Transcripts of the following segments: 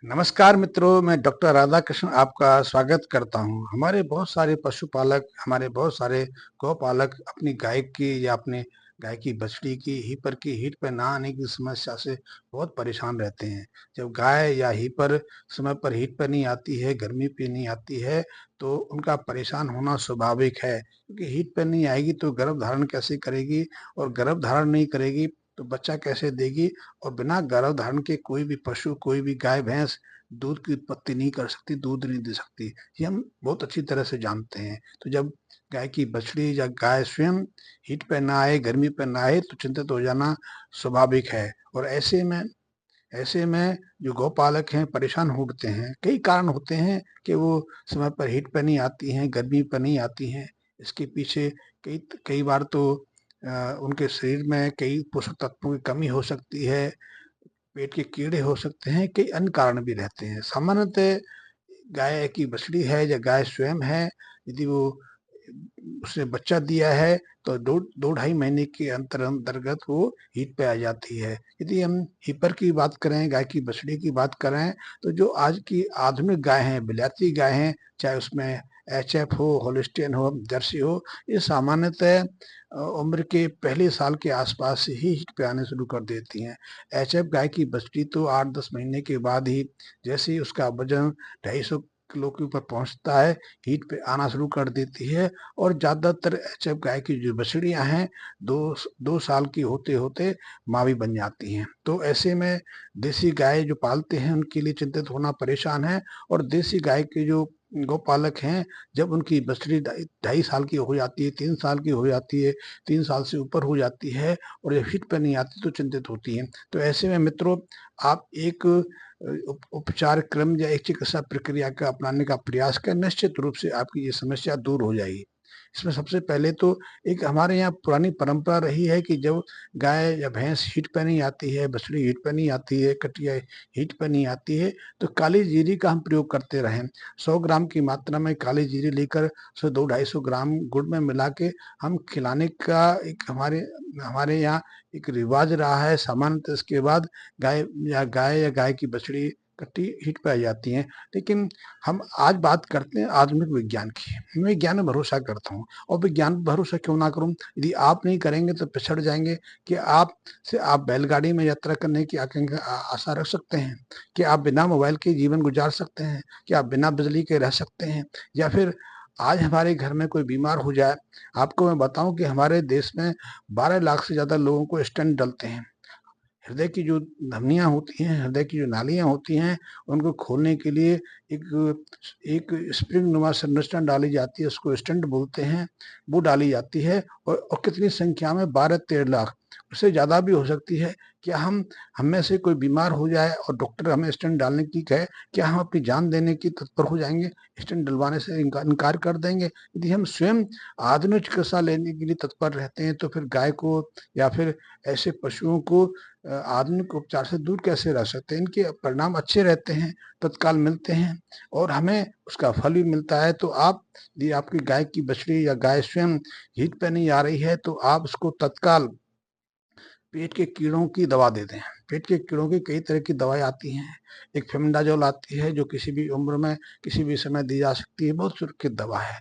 नमस्कार मित्रों, मैं डॉक्टर राधाकृष्ण आपका स्वागत करता हूं। हमारे बहुत सारे पशुपालक, हमारे बहुत सारे गौपालक अपनी गाय की या अपने गाय की बछड़ी की हीपर की हीट पे ना आने की समस्या से बहुत परेशान रहते हैं। जब गाय या हीपर समय पर हीट पे नहीं आती है, गर्मी पे नहीं आती है, तो उनका परेशान होना स्वाभाविक है, क्योंकि हीट पे नहीं आएगी तो गर्भ धारण कैसे करेगी, और गर्भ धारण नहीं करेगी तो बच्चा कैसे देगी। और बिना गर्भ धारण के कोई भी पशु, कोई भी गाय भैंस दूध की उत्पत्ति नहीं कर सकती, दूध नहीं दे सकती। ये हम बहुत अच्छी तरह से जानते हैं। तो जब गाय की बछड़ी या गाय स्वयं हीट पे ना आए, गर्मी पे ना आए, तो चिंतित हो जाना स्वाभाविक है। और ऐसे में जो गौपालक हैं परेशान होते हैं। कई कारण होते हैं कि वो समय पर हीट पे नहीं आती हैं, गर्मी पर नहीं आती हैं। इसके पीछे कई कई बार तो उनके शरीर में कई पोषक तत्वों की कमी हो सकती है, पेट के कीड़े हो सकते हैं, कई अन्य कारण भी रहते हैं। सामान्यतः गाय की बछड़ी है या गाय स्वयं है, यदि वो उसने बच्चा दिया है तो दो दो ढाई महीने के अंतर्गत वो हीट पे आ जाती है। यदि हम हीपर की बात करें, गाय की बछड़ी की बात करें, तो जो आज की आधुनिक गाय हैं, बिलायती गाय हैं, चाहे उसमें एचएफ हो, होलिस्टियन हो, जर्सी हो, ये सामान्यतः उम्र के पहले साल के आसपास से ही हीट पे आने शुरू कर देती हैं। एचएफ गाय की बछड़ी तो 8-10 महीने के बाद ही, जैसे ही उसका वजन 250 किलो के ऊपर पहुंचता है, हीट पे आना शुरू कर देती है। और ज़्यादातर एचएफ गाय की जो बछड़ियां हैं, 2 साल की होते होते माँ भी बन जाती हैं। तो ऐसे में देसी गाय जो पालते हैं उनके लिए चिंतित होना परेशान है। और देसी गाय के जो गौपालक हैं, जब उनकी बछड़ी 2.5 साल की हो जाती है, 3 साल की हो जाती है, 3 साल से ऊपर हो जाती है और ये फिट पे नहीं आती, तो चिंतित होती हैं। तो ऐसे में मित्रों, आप एक उपचार क्रम या एक चिकित्सा प्रक्रिया का अपनाने का प्रयास करें, निश्चित रूप से आपकी ये समस्या दूर हो जाएगी। इसमें सबसे पहले तो एक हमारे यहाँ पुरानी परंपरा रही है कि जब गाय या भैंस हीट पे नहीं आती है, बछड़ी हीट पे नहीं आती है, कटिया हीट पे नहीं आती है, तो काली जीरी का हम प्रयोग करते रहे। 100 ग्राम की मात्रा में काली जीरी लेकर उसे 200-250 ग्राम गुड़ में मिला के हम खिलाने का एक हमारे हमारे यहाँ एक रिवाज रहा है। सामान्यतः इसके बाद गाय की बछड़ी कट्टी हीट पे आ जाती हैं। लेकिन हम आज बात करते हैं आधुनिक विज्ञान की। मैं विज्ञान में भरोसा करता हूँ, और विज्ञान पर भरोसा क्यों ना करूँ? यदि आप नहीं करेंगे तो पिछड़ जाएँगे। कि आप बैलगाड़ी में यात्रा करने की आशा रख सकते हैं? कि आप बिना मोबाइल के जीवन गुजार सकते हैं? क्या आप बिना बिजली के रह सकते हैं? या फिर आज हमारे घर में कोई बीमार हो जाए, आपको मैं बताऊँ कि हमारे देश में 12 लाख से ज़्यादा लोगों को स्टेंट डलते हैं। हृदय की जो धमनियाँ होती हैं, हृदय की जो नालियाँ होती हैं, उनको खोलने के लिए एक एक स्प्रिंग नुमा संरचना डाली जाती है, उसको स्टेंट बोलते हैं, वो डाली जाती है। और कितनी संख्या में, 12-13 लाख, उससे ज़्यादा भी हो सकती है। क्या हम में से कोई बीमार हो जाए और डॉक्टर हमें स्टेंट डालने की कहे, क्या हम अपनी जान देने की तत्पर हो जाएँगे? स्टेंट डलवाने से इनकार कर देंगे? यदि हम स्वयं आधुनिक चिकित्सा लेने के लिए तत्पर रहते हैं, तो फिर गाय को या फिर ऐसे पशुओं को आधुनिक उपचार से दूर कैसे रह सकते हैं? इनके परिणाम अच्छे रहते हैं, तत्काल मिलते हैं, और हमें उसका फल भी मिलता है। तो आप, यदि आपकी गाय की बछड़ी या गाय स्वयं हीट पे नहीं आ रही है, तो आप उसको तत्काल पेट के कीड़ों की दवा दे दें। पेट के कीड़ों की कई तरह की दवाएँ आती हैं। एक फेमडाजोल आती है, जो किसी भी उम्र में, किसी भी समय दी जा सकती है, बहुत सुरक्षित दवा है।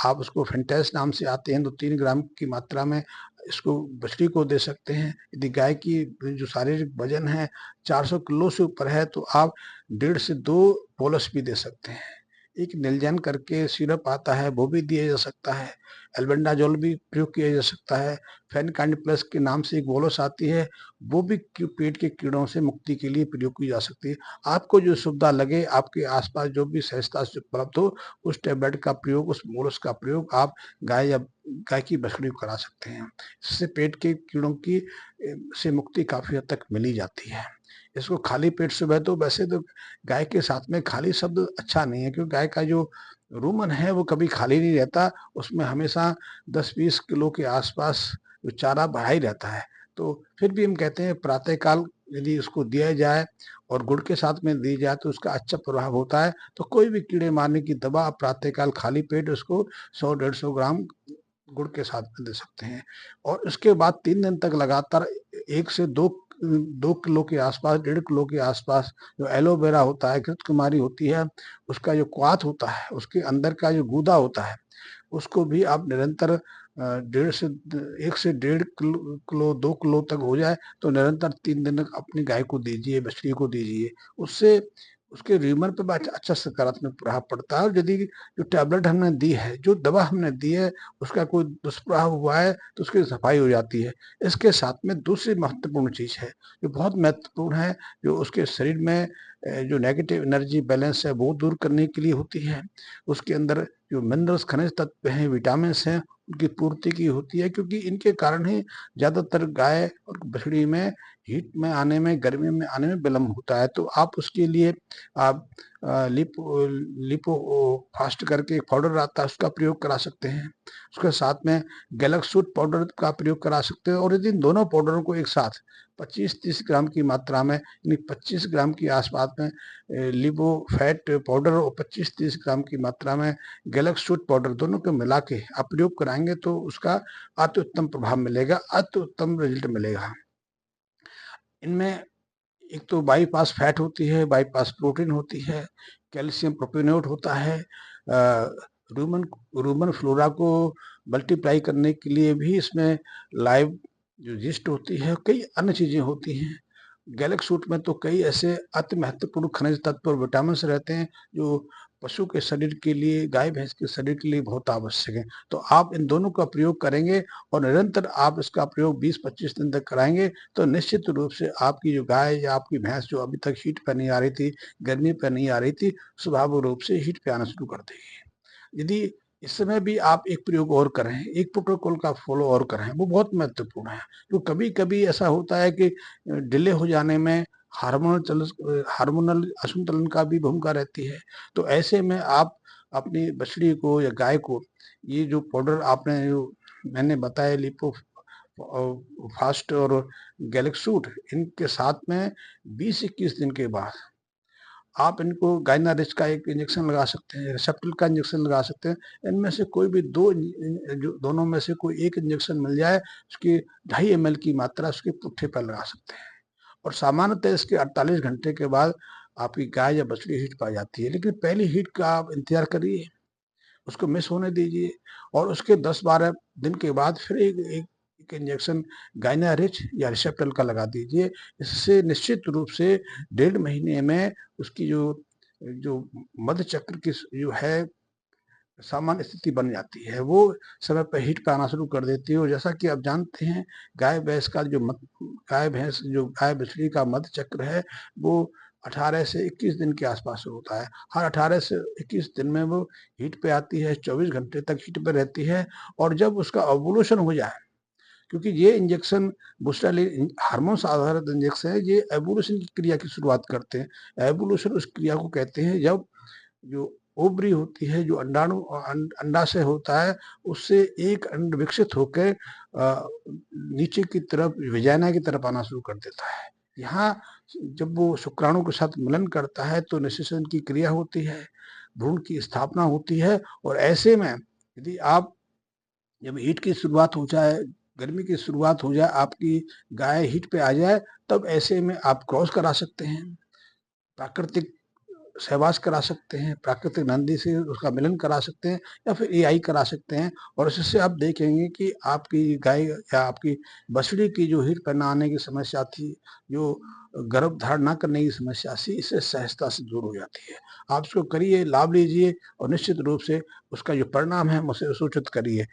आप उसको फेंटेस नाम से आते हैं, तो 3 ग्राम की मात्रा में इसको बछड़ी को दे सकते हैं। यदि गाय की जो शारीरिक वजन है 400 किलो से ऊपर है, तो आप 1.5 से 2 बोलस भी दे सकते हैं। एक निलजन करके सिरप आता है, वो भी दिया जा सकता है। एल्बेंडाजोल भी प्रयोग किया जा सकता है। फेनकाइंड प्लस के नाम से एक बोलस आती है, वो भी पेट के कीड़ों से मुक्ति के लिए प्रयोग की जा सकती है। आपको जो सुविधा लगे, आपके आसपास जो भी सहजता से उपलब्ध हो, उस टैबलेट का प्रयोग, उस बोलस का प्रयोग आप गाय की बछड़ी को करा सकते हैं। इससे पेट के कीड़ों की से मुक्ति काफ़ी हद तक मिल ही जाती है। इसको खाली पेट सुबह, तो वैसे तो गाय के साथ में खाली शब्द अच्छा नहीं है, क्योंकि गाय का जो रुमन है वो कभी खाली नहीं रहता। उसमें हमेशा 10-20 किलो के आसपास जो चारा भरा ही रहता है। तो फिर भी हम कहते हैं प्रातः काल यदि उसको दिया जाए और गुड़ के साथ में दी जाए, तो उसका अच्छा प्रभाव होता है। तो कोई भी कीड़े मारने की दवा आप प्रातः काल खाली पेट उसको 100-150 ग्राम गुड़ के साथ में दे सकते हैं। और उसके बाद 3 दिन तक लगातार 1 से 2 2 किलो के आसपास, 1.5 किलो के आसपास जो एलोवेरा होता है, घृतकुमारी होती है, उसका जो क्वाथ होता है, उसके अंदर का जो गूदा होता है, उसको भी आप निरंतर 1 से डेढ़ किलो 2 किलो तक हो जाए तो निरंतर 3 दिन अपनी गाय को दीजिए, बछड़ी को दीजिए। उससे उसके र्यूमन पे अच्छा सकारात्मक प्रभाव पड़ता है। और यदि जो टैबलेट हमने दी है, जो दवा हमने दी है, उसका कोई दुष्प्रभाव हुआ है तो उसकी सफाई हो जाती है। इसके साथ में दूसरी महत्वपूर्ण चीज़ है, जो बहुत महत्वपूर्ण है, जो उसके शरीर में जो नेगेटिव एनर्जी बैलेंस है वो दूर करने के लिए होती है। उसके अंदर जो मिनरल्स, खनिज तत्व हैं, विटामिन्स हैं, उनकी पूर्ति की होती है, क्योंकि इनके कारण ही ज़्यादातर गाय और बछड़ी में हीट में आने में, गर्मी में आने में विलम्ब होता है। तो आप उसके लिए आप लिपो फास्ट करके एक पाउडर आता है, उसका प्रयोग करा सकते हैं। उसके साथ में गैलेक्सूट पाउडर का प्रयोग करा सकते हैं। और यदि इन दोनों पाउडरों को एक साथ 25-30 ग्राम की मात्रा में, यानी 25 ग्राम की आसपास में लिबो फैट पाउडर और 25-30 ग्राम की मात्रा में गैलेक्सूट पाउडर, दोनों को मिला के आप प्रयोग कराएंगे तो उसका अति उत्तम प्रभाव मिलेगा, अति उत्तम रिजल्ट मिलेगा। इनमें एक तो बाईपास फैट होती है, बाईपास प्रोटीन होती है, कैल्शियम प्रोपियोनेट होता है, रूमन रूमन फ्लोरा को मल्टीप्लाई करने के लिए भी इसमें लाइव जो यीस्ट होती है, कई अन्य चीज़ें होती हैं। गैलेक्सूट में तो कई ऐसे अति महत्वपूर्ण खनिज तत्व और विटामिन्स रहते हैं जो पशु के शरीर के लिए, गाय भैंस के शरीर के लिए बहुत आवश्यक है। तो आप इन दोनों का प्रयोग करेंगे और निरंतर आप इसका प्रयोग 20-25 दिन तक कराएंगे तो निश्चित रूप से आपकी जो गाय या आपकी भैंस जो अभी तक हीट पे नहीं आ रही थी, गर्मी पे नहीं आ रही थी, स्वाभाविक रूप से हीट पे आना शुरू कर देगी। यदि इस समय भी आप एक प्रयोग और करें, एक प्रोटोकॉल का फॉलो और करें, वो बहुत महत्वपूर्ण है। तो कभी-कभी ऐसा होता है कि डिले हो जाने में हार्मोनल असंतुलन का भी भूमिका रहती है। तो ऐसे में आप अपनी बछड़ी को या गाय को ये जो पाउडर आपने जो मैंने बताया, लिपो फास्ट और गैलेक्सूट, इनके साथ में 20-21 दिन के बाद आप इनको गाइनारिच का एक इंजेक्शन लगा सकते हैं, रिसेप्टल का इंजेक्शन लगा सकते हैं। इनमें से कोई भी जो दोनों में से कोई एक इंजेक्शन मिल जाए, उसकी 2.5 ml की मात्रा उसके पुट्ठे पर लगा सकते हैं। और सामान्यतः इसके 48 घंटे के बाद आपकी गाय या बछड़ी हीट पा जाती है। लेकिन पहली हीट का आप इंतजार करिए, उसको मिस होने दीजिए और उसके 10-12 दिन के बाद फिर एक इंजेक्शन गाइना रिच या रिसेप्टल का लगा दीजिए। इससे निश्चित रूप से 1.5 महीने में उसकी जो जो मध्य चक्र की जो है सामान्य स्थिति बन जाती है, वो समय पे हीट पे आना शुरू कर देती है। और जैसा कि आप जानते हैं, गाय बछड़ी का मध्य चक्र है, वो 18 से 21 दिन के आसपास होता है। हर 18 से 21 दिन में वो हीट पे आती है, 24 घंटे तक हीट पे रहती है। और जब उसका ओव्यूलेशन हो जाए, क्योंकि ये इंजेक्शन बूस्टर हार्मोन्स आधारित इंजेक्शन है, ये एवोल्यूशन की क्रिया की शुरुआत करते हैं। एवोल्यूशन उस क्रिया को कहते हैं जब जो ओवरी होती है, जो अंडा से होता है, उससे एक अंड विकसित होकर नीचे की तरफ वेजाइना की तरफ आना शुरू कर देता है। यहाँ जब वो शुक्राणु के साथ मिलन करता है तो निषेचन की क्रिया होती है, भ्रूण की स्थापना होती है। और ऐसे में यदि आप जब हीट की शुरुआत हो जाए, गर्मी की शुरुआत हो जाए, आपकी गाय हीट पे आ जाए, तब ऐसे में आप क्रॉस करा सकते हैं, प्राकृतिक सहवास करा सकते हैं, प्राकृतिक नंदी से उसका मिलन करा सकते हैं या फिर एआई करा सकते हैं। और इससे आप देखेंगे कि आपकी गाय या आपकी बछड़ी की जो हीट पे ना आने की समस्या थी, जो गर्भधारण ना करने की समस्या थी, इससे सहजता से दूर हो जाती है। आप इसको करिए, लाभ लीजिए और निश्चित रूप से उसका जो परिणाम है, उसे सूचित करिए।